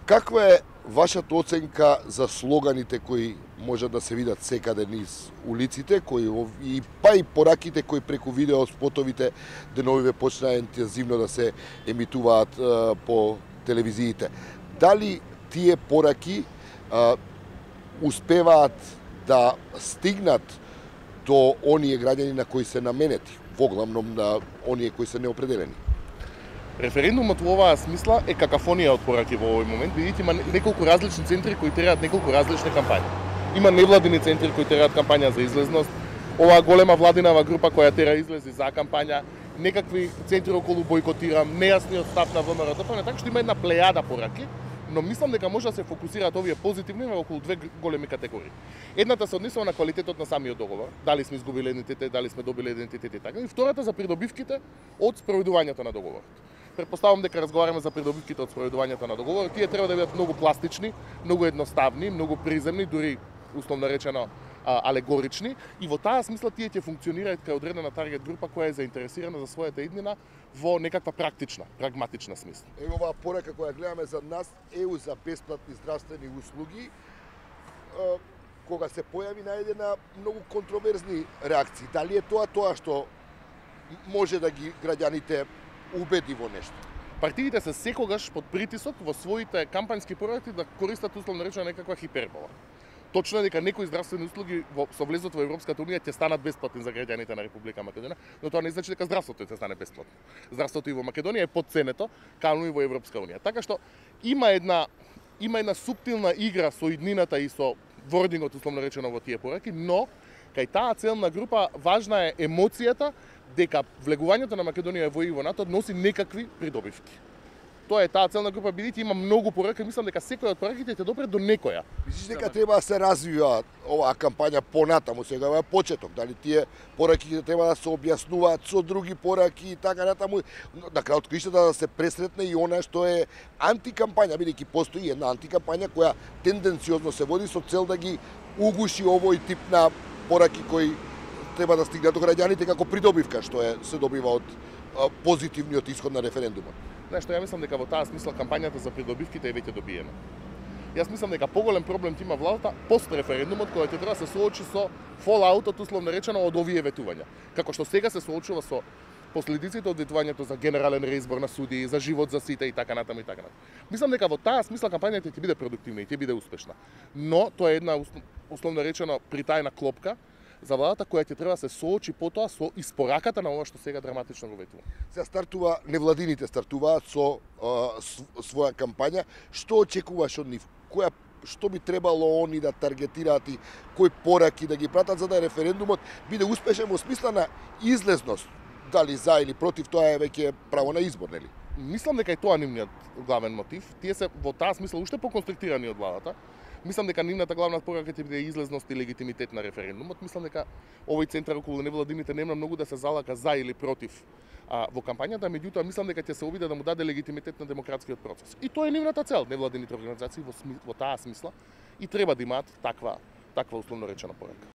Каква е вашата оценка за слоганите кои можат да се видат секаде низ улиците, па и пораките кои преку видео спотовите деновиве почнаа интензивно да се емитуваат по телевизиите? Дали тие пораки успеваат да стигнат до оние граѓани на кои се наменети, воглавном на оние кои се неопределени? Референдумот во оваа смисла е какафонија од пораки во овој момент, бидејќи има неколку различни центри кои тераат неколку различни кампањи. Има невладини центри кои тераат кампања за излезност, оваа голема владинава група која тера излези за кампања, некакви центри околу бойкотирам, нејасниот став на ВМРО-ДПМНЕ, така што има една плејада пораки, но мислам дека може да се фокусираат овие позитивни околу две големи категории. Едната се однесува на квалитетот на самиот договор, дали сме изгубиле идентитет, дали сме добиле идентитет и така, и втората за придобивките од спроведувањето на договорот. Предпоставам дека разговараме за придобивките од спроведувањето на договор. Тие треба да бидат многу пластични, многу едноставни, многу приземни, дури условно речено алегорични, и во таа смисла тие ќе функционираат кај одредена таргет група која е заинтересирана за својата иднина во некаква практична, прагматична смисла. Ево оваа порака која гледаме за нас, ЕУ за бесплатни здравствени услуги, кога се појави најдена многу контроверзни реакции. Дали е тоа што може да ги граѓаните убеди во нешто? Партиите се секогаш под притисок во своите кампањски пораки да користат условно речено некаква хипербола. Точно е дека некои здравствени услуги со влезот во Европската унија ќе станат бесплатни за граѓаните на Република Македонија, но тоа не значи дека здравството ќе стане бесплатно. Здравството и во Македонија е потценето, каму и во Европска унија. Така што има една суптилна игра со иднината и со вордингот условно речено во тие пораки, но кај таа целна група важна е емоцијата дека влегувањето на Македонија во ЕУ НАТО носи некакви придобивки. Тоа е таа целна група, бидејќи има многу пораки, мислам дека секој од пораките ќе допре до некоја. Мислиш дека треба да се развива оваа кампања понатаму, сега е почеток, дали тие пораки ќе треба да се објаснуваат со други пораки и така натаму, на крајот краиштата да се пресретне и она што е антикампања, бидејќи постои една антикампања која тенденциозно се води со цел да ги угуши овој тип на пораки кои треба да стигнат до граѓаните како придобивка што се добива од позитивниот исход на референдумот. Знаеш што, ја мислам дека во таа смисла кампањата за придобивките е веќе добиена. Јас мислам дека поголем проблем ќе има владата пост референдумот, кој ќе треба да се соочи со фолаутот условно речено од овие ветувања. Како што сега се соочува со последиците од ветувањето за генерален реизбор на судии, за живот за сите и така натаму и така натаму. Мислам дека во таа смисла кампањата ќе биде продуктивна и ќе биде успешна. Но тоа е една условно речено притајна клопка за владата која ќе треба да се соочи потоа со испораката на ова што сега драматично го ветува. Се стартува, невладините стартуваат со своја кампања. Што очекуваш од нив? Што би требало они да таргетираат и кои пораки да ги пратат за да референдумот биде успешен во смисла на излезност? Дали за или против, тоа е веќе право на избор, нели? Мислам дека и тоа нивниот главен мотив. Тие се во таа смисла уште поконструктирани од владата. Мислам дека нивната главна порака ќе биде излезност и легитимитет на референдумот. Мислам дека овој центар околу невладините нема многу да се залага за или против во кампањата, меѓутоа мислам дека ќе се обиде да му даде легитимитет на демократскиот процес. И тоа е нивната цел, невладините организации во таа смисла и треба да имаат таква условно речена порака.